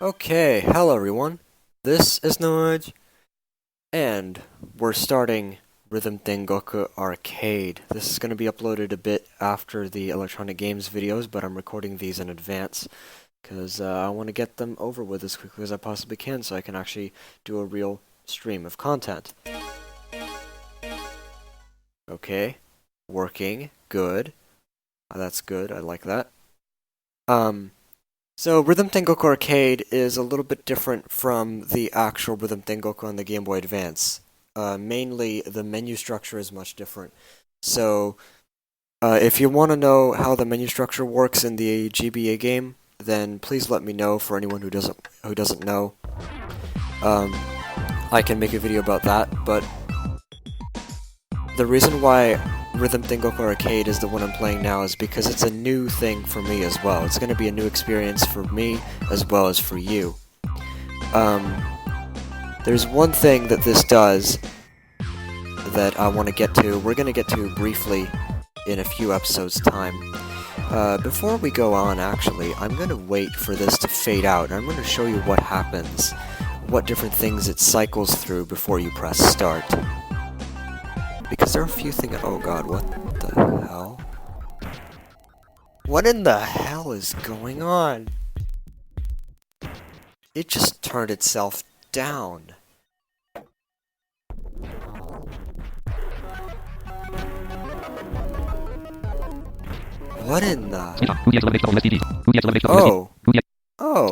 Okay, hello everyone. This is Noj, and we're starting Rhythm Tengoku Arcade. This is going to be uploaded a bit after the electronic games videos, but I'm recording these in advance because I want to get them over with as quickly as I possibly can so I can actually do a real stream of content. Okay, working, good. That's good, I like that. So Rhythm Tengoku Arcade is a little bit different from the actual Rhythm Tengoku on the Game Boy Advance. Mainly, the menu structure is much different. So, if you want to know how the menu structure works in the GBA game, then please let me know. For anyone who doesn't know, I can make a video about that. But the reason why Rhythm Tengoku Arcade is the one I'm playing now is because it's a new thing for me as well. It's going to be a new experience for me as well as for you. There's one thing that this does that I want to get to. We're going to get to briefly in a few episodes' time. Before we go on, actually, I'm going to wait for this to fade out. I'm going to show you what happens, what different things it cycles through before you press start. Because there are a few things. Oh god, what the hell? What in the hell is going on? It just turned itself down. What in the... Oh. Oh.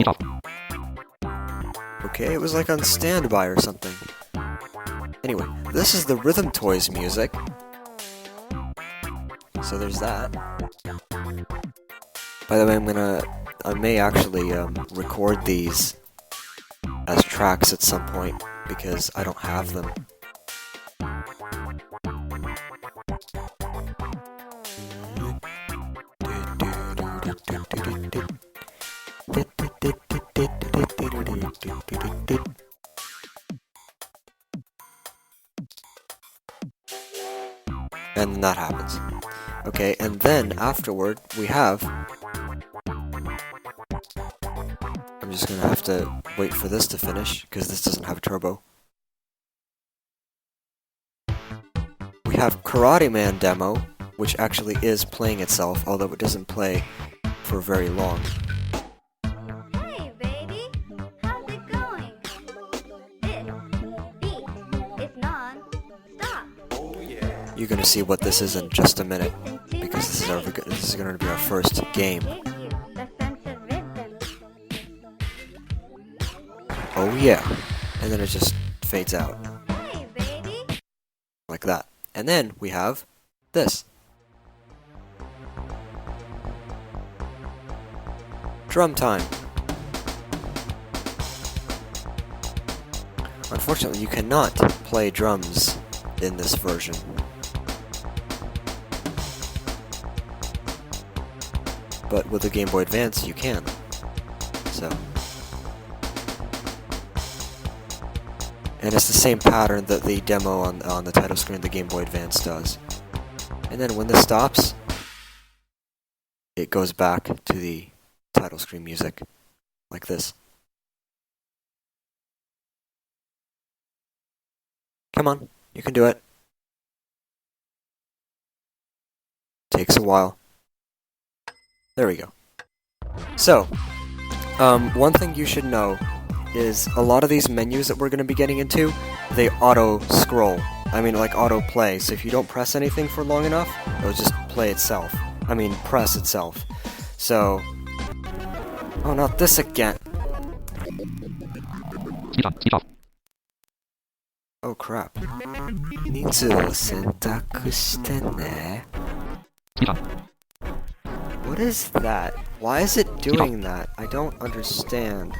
Okay, it was like on standby or something. Anyway, this is the Rhythm Toys music. So there's that. By the way, I may actually record these as tracks at some point because I don't have them. And then that happens. Okay, and then afterward, we have... I'm just gonna have to wait for this to finish, because this doesn't have a turbo. We have Karate Man demo, which actually is playing itself, although it doesn't play for very long. Hey, baby! How's it going? This beat is non-stop. You're gonna see what this is in just a minute, because this is gonna be our first game. Oh yeah, and then it just fades out. Hey, baby! Like that. And then we have this. Drum time. Unfortunately, you cannot play drums in this version. But with the Game Boy Advance, you can. So. And it's the same pattern that the demo on the title screen of the Game Boy Advance does. And then when this stops, it goes back to the title screen music, like this. Come on, you can do it. Takes a while. There we go. So, one thing you should know is a lot of these menus that we're going to be getting into, they auto-scroll. I mean, like auto-play, so if you don't press anything for long enough, it'll just play itself. I mean, press itself. So... Oh, not this again! Oh crap. 人数を選択してね. What is that? Why is it doing that? I don't understand.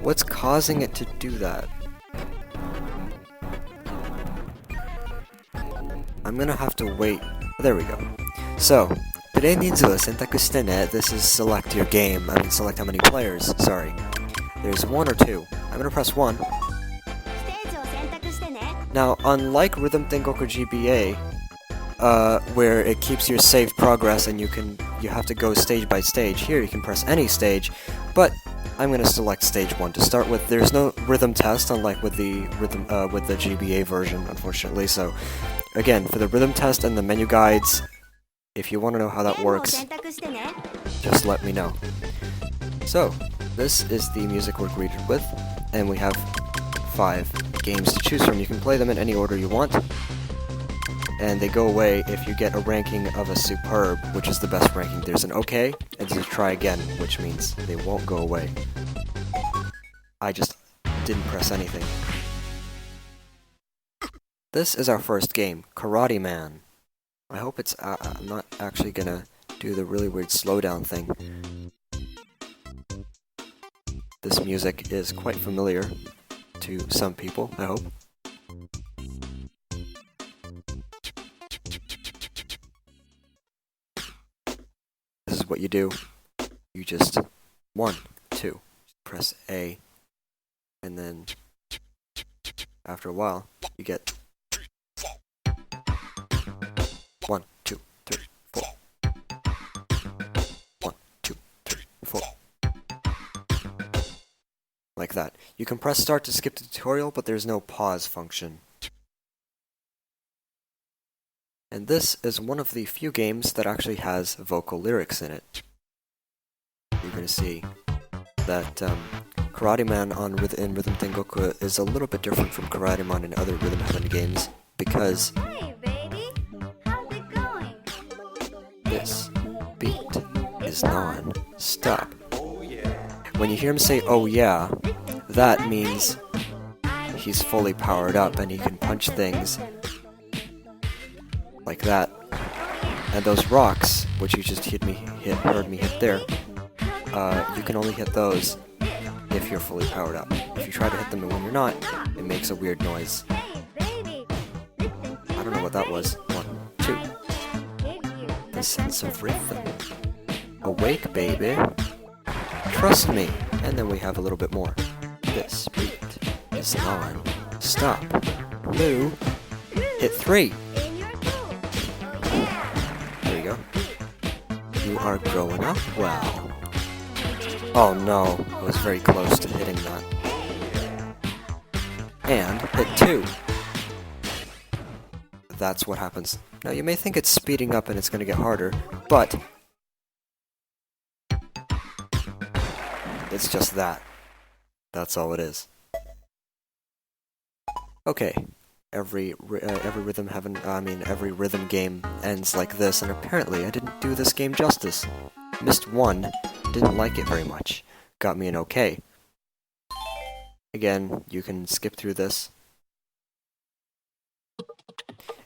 What's causing it to do that? I'm gonna have to wait. There we go. So, today needs a sentakushitteh. This is select your game. I mean, select how many players. Sorry. There's one or two. I'm gonna press 1. Now, unlike Rhythm Tengoku GBA, where it keeps your saved progress and you have to go stage by stage. Here you can press any stage, but I'm gonna select stage 1 to start with. There's no rhythm test, unlike with the GBA version, unfortunately. So, again, for the rhythm test and the menu guides, if you want to know how that works, just let me know. So, this is the music we're greeted with, and we have 5 games to choose from. You can play them in any order you want, and they go away if you get a ranking of a superb, which is the best ranking. There's an okay, and there's a try again, which means they won't go away. I just didn't press anything. This is our first game, Karate Man. I hope it's... I'm not actually gonna do the really weird slowdown thing. This music is quite familiar to some people, I hope. This is what you do. You just 1, 2, press A, and then after a while you get 1, 2, 3, 4. 1, 2, 3, 4. Like that. You can press start to skip the tutorial, but there's no pause function. And this is one of the few games that actually has vocal lyrics in it. You're going to see that Karate Man in Rhythm Tengoku is a little bit different from Karate Man in other Rhythm Heaven games, because Hey, baby, how's it going? this beat is non-stop. When you hear him say, "oh yeah," that means he's fully powered up and he can punch things like that. And those rocks, which you just heard me hit there, you can only hit those if you're fully powered up. If you try to hit them when you're not, it makes a weird noise. I don't know what that was. 1, 2. The sense of rhythm. Awake, baby. Trust me. And then we have a little bit more. This beat is non-stop. Blue. Hit 3. There you go. You are growing up well. Oh no, I was very close to hitting that. And hit 2. That's what happens. Now you may think it's speeding up and it's going to get harder, but it's just that. That's all it is. Okay. Every rhythm game ends like this, and apparently I didn't do this game justice. Missed 1, didn't like it very much. Got me an okay. Again, you can skip through this.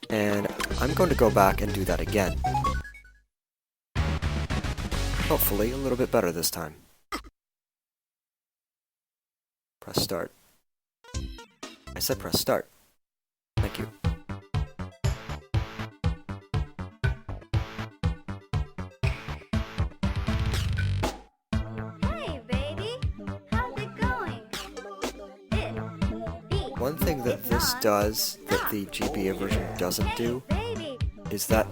And I'm going to go back and do that again. Hopefully a little bit better this time. Press start. I said press start. Thank you. Hey, baby, how's it going? One thing that this does, that the GBA version doesn't do, is that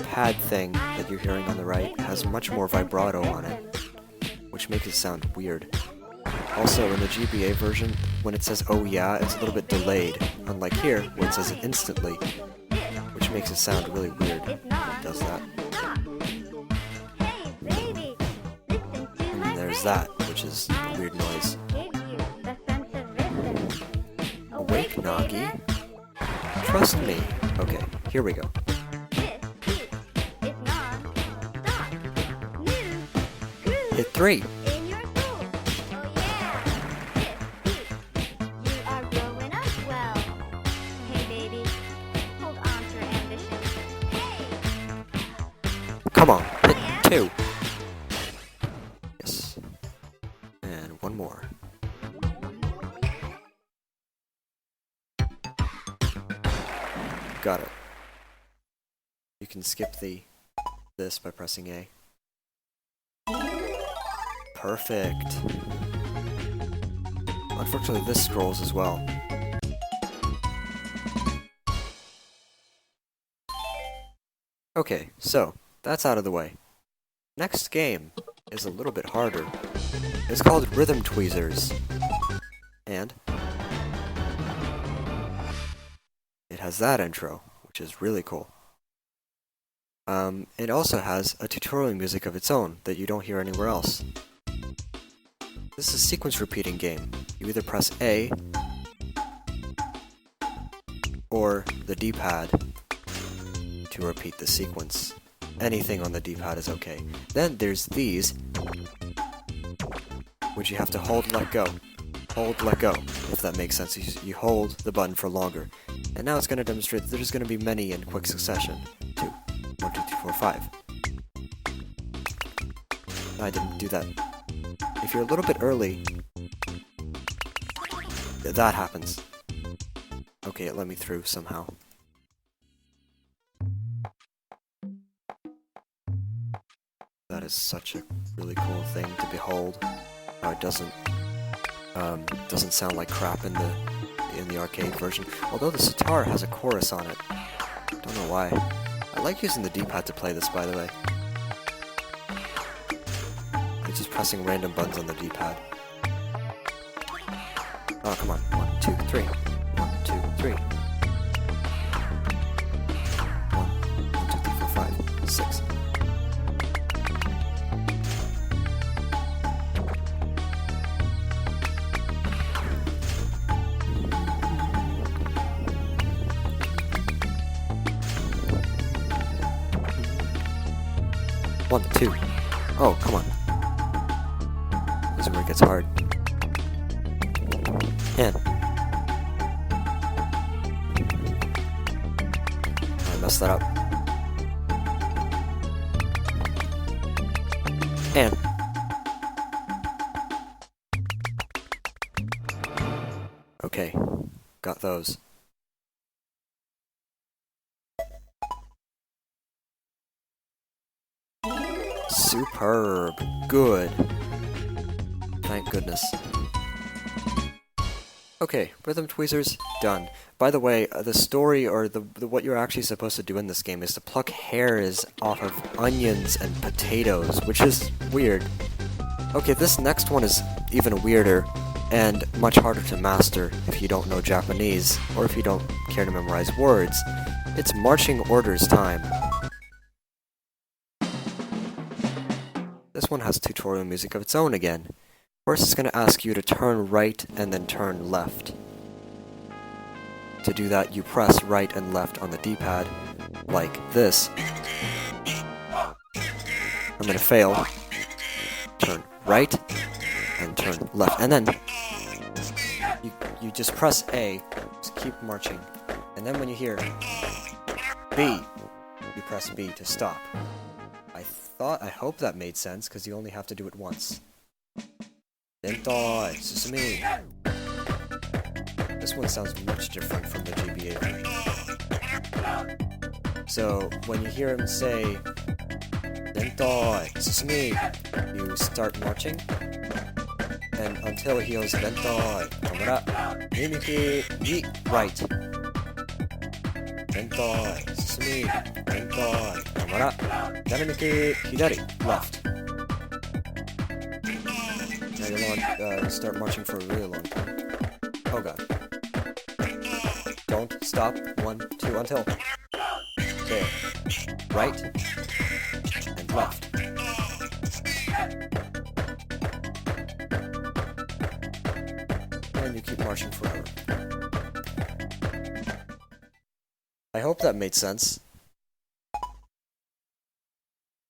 pad thing that you're hearing on the right has much more vibrato on it, which makes it sound weird. Also, in the GBA version, when it says "oh yeah," it's a little bit delayed, unlike here, where it says it instantly, which makes it sound really weird when it does that. And there's that, which is a weird noise. Awake, Nagi. Trust me. Okay, here we go. Hit 3. Come on, hit 2. Yes. And one more. Got it. You can skip this by pressing A. Perfect. Unfortunately, this scrolls as well. Okay, so, that's out of the way. Next game is a little bit harder. It's called Rhythm Tweezers. And it has that intro, which is really cool. It also has a tutorial music of its own that you don't hear anywhere else. This is a sequence repeating game. You either press A or the D-pad to repeat the sequence. Anything on the D-pad is okay. Then there's these, which you have to hold, let go. Hold, let go, if that makes sense. You hold the button for longer. And now it's going to demonstrate that there's going to be many in quick succession. 2, 1, 2, 3, 4, 5. I didn't do that. If you're a little bit early, that happens. Okay, it let me through somehow. That is such a really cool thing to behold. How it doesn't sound like crap in the arcade version. Although the sitar has a chorus on it. Don't know why. I like using the D-pad to play this, by the way. I'm just pressing random buttons on the D-pad. Oh, come on. 1, 2, 3. 1, 2, 3. 1, 1, 2, 3, 4, 5, 6. One, two. Oh, come on. This is where it gets hard. And I messed that up. And okay, got those. Superb. Good. Thank goodness. Okay, Rhythm Tweezers, done. By the way, the story, or the what you're actually supposed to do in this game is to pluck hairs off of onions and potatoes, which is weird. Okay, this next one is even weirder, and much harder to master if you don't know Japanese, or if you don't care to memorize words. It's marching orders time. This one has tutorial music of its own again. First, it's going to ask you to turn right and then turn left. To do that, you press right and left on the D-pad, like this. I'm going to fail. Turn right and turn left. And then you just press A, just keep marching. And then when you hear B, you press B to stop. I hope that made sense, because you only have to do it once. Dentai, susumi. This one sounds much different from the GBA version. So, when you hear him say Dentai, susumi, you start marching. And until he goes Dentai, kamara, mimiki, yi, right. Dentai, susumi, Dentai, kamara, naramiki, hidari, left. Now you'll start marching for a really long time. Oh god. Don't stop. 1, 2, until. There. Right. And left. And you keep marching forever. I hope that made sense.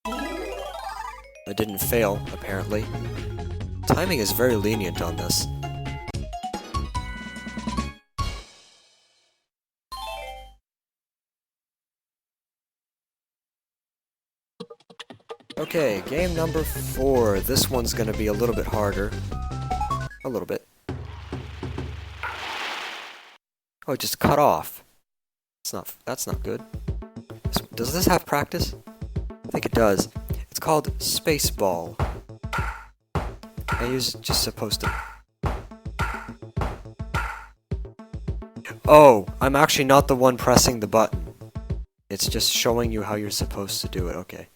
I didn't fail, apparently. Timing is very lenient on this. Okay, game number 4. This one's gonna be a little bit harder. A little bit. Oh, it just cut off. That's not good. Does this have practice? I think it does. It's called Spaceball. And you're just supposed to... Oh, I'm actually not the one pressing the button. It's just showing you how you're supposed to do it, okay.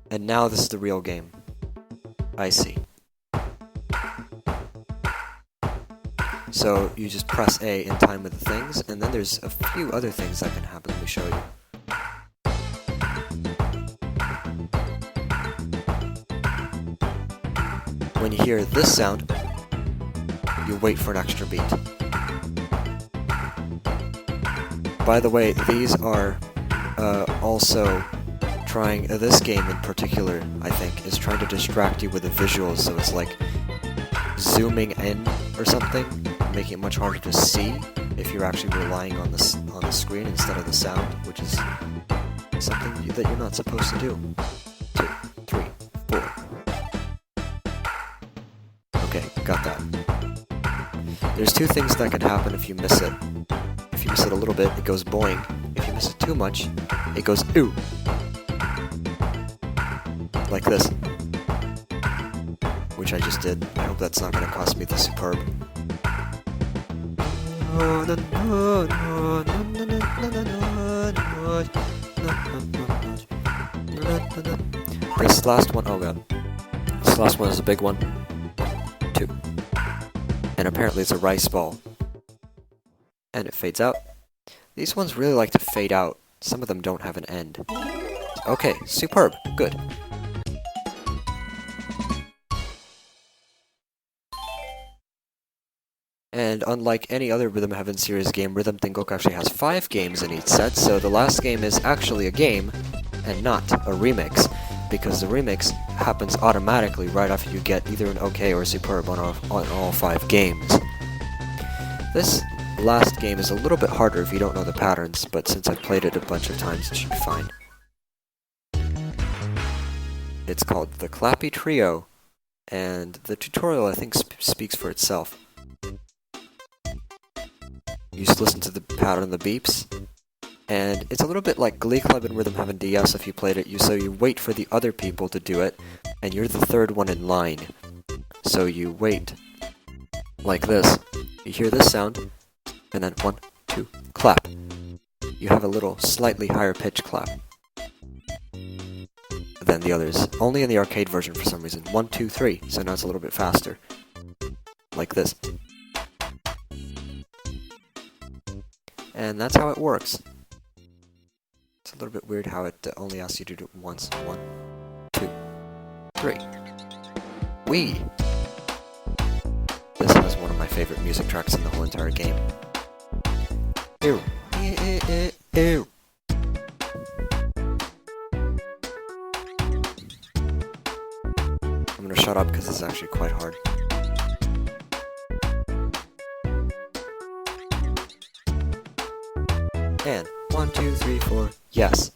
And now this is the real game. I see. So you just press A in time with the things, and then there's a few other things that can happen. Let me show you. When you hear this sound, you wait for an extra beat. By the way, these are also trying, this game in particular, I think, is trying to distract you with the visuals, so it's like zooming in or something, making it much harder to see if you're actually relying on the screen instead of the sound, which is something that you're not supposed to do. 2, 3, 4. Okay, got that. There's two things that can happen if you miss it. If you miss it a little bit, it goes boing. If you miss it too much, it goes ooh. Like this. Which I just did. I hope that's not going to cost me the superb. This last one, oh god. This last one is a big one. 2. And apparently it's a rice ball. And it fades out. These ones really like to fade out. Some of them don't have an end. Okay, superb. Good. And unlike any other Rhythm Heaven series game, Rhythm Tengoku actually has 5 games in each set, so the last game is actually a game, and not a remix, because the remix happens automatically right after you get either an OK or a superb on all 5 games. This last game is a little bit harder if you don't know the patterns, but since I've played it a bunch of times, it should be fine. It's called the Clappy Trio, and the tutorial I think speaks for itself. You just listen to the pattern, the beeps, and it's a little bit like Glee Club and Rhythm Heaven DS if you played it. So you wait for the other people to do it, and you're the third one in line. So you wait like this. You hear this sound, and then 1, 2, clap. You have a little slightly higher pitch clap than the others. Only in the arcade version for some reason. 1, 2, 3. So now it's a little bit faster. Like this. And that's how it works. It's a little bit weird how it only asks you to do it once. 1, 2, 3. Wee! This has one of my favorite music tracks in the whole entire game. Ew. Ew. I'm gonna shut up because this is actually quite hard. And 1, 2, 3, 4. Yes.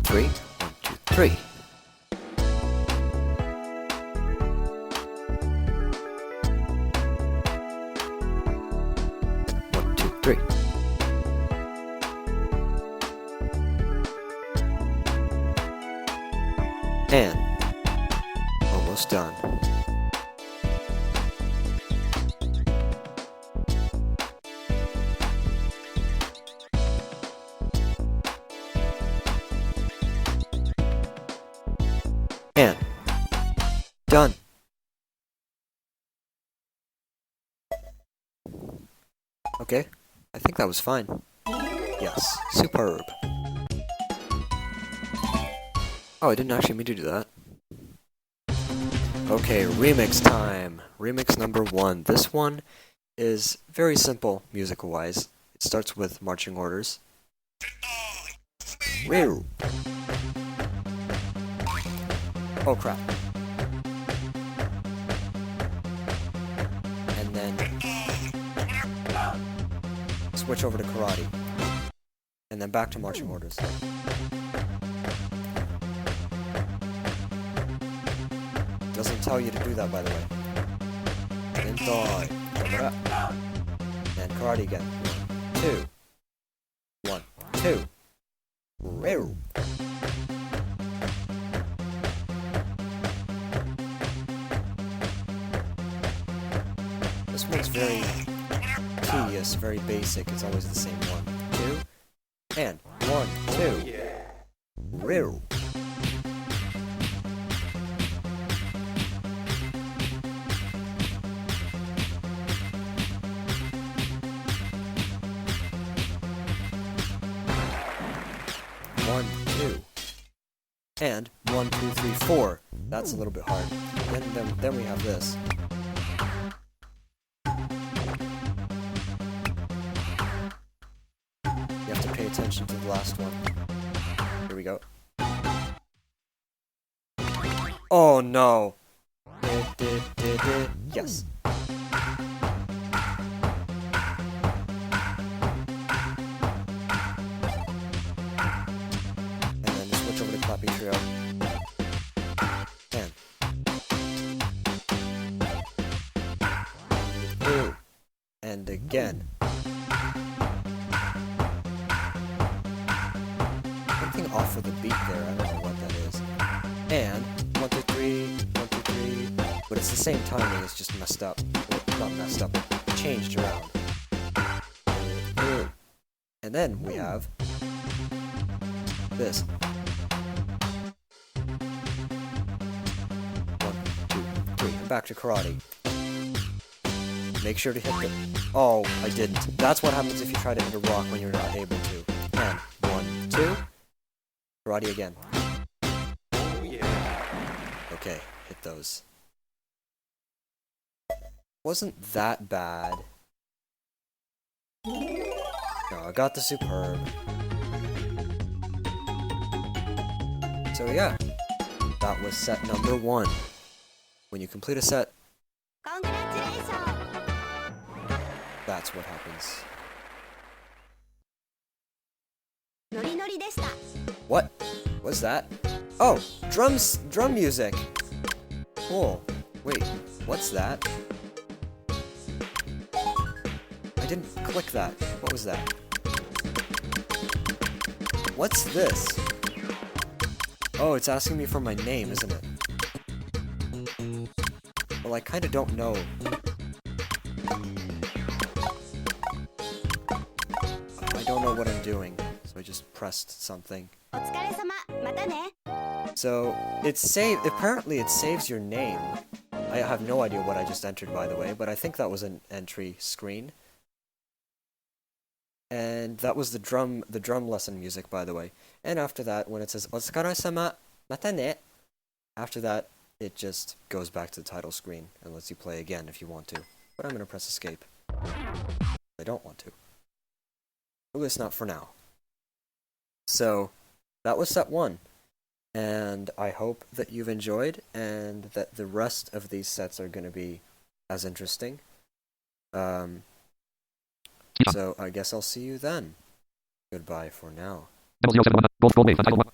Three. 1, 2, 3. 1, 2, 3. And almost done. And done. Okay, I think that was fine. Yes, superb. Oh, I didn't actually mean to do that. Okay, remix time. Remix number 1. This one is very simple musical-wise. It starts with marching orders. Woo! Oh crap. And then switch over to karate. And then back to marching orders. Doesn't tell you to do that, by the way. Then and karate again. 2, 1. 2. Real. This one's very tedious, very basic. It's always the same one. 2. And 1, 2. Real. One, 2. And 1, 2, 3, 4. That's a little bit hard. Then we have this. You have to pay attention to the last one. Here we go. Oh no! Yes. And then switch over to clappy trio. And 2. And again. Something off with the beat there, I don't know what that is. And 1, 2, 3, 1, 2, 3. But it's the same timing, it's just messed up. Well, not messed up, but changed around. And then we have this. 1, 2, 3. And back to karate. Make sure to hit the... Oh, I didn't. That's what happens if you try to hit a rock when you're not able to. And 1, 2. Karate again. Okay, hit those. Wasn't that bad. No, I got the superb. So yeah, that was set number 1. When you complete a set, Congratulations! that's what happens. ノリノリでした。 What? What's that? Oh, drum music. Cool. Wait, what's that? I didn't click that. What was that? What's this? Oh, it's asking me for my name, isn't it? Well, I kinda don't know. I don't know what I'm doing, so I just pressed something. お疲れ様。またね。 So, apparently it saves your name. I have no idea what I just entered, by the way, but I think that was an entry screen. And that was the drum lesson music, by the way. And after that, when it says, "Otsukaresama, mata ne," after that, it just goes back to the title screen and lets you play again if you want to. But I'm gonna press escape. I don't want to. At least not for now. So, that was set 1. And I hope that you've enjoyed, and that the rest of these sets are gonna be as interesting. So I guess I'll see you then. Goodbye for now. Double 071, both gold base, untitled 1.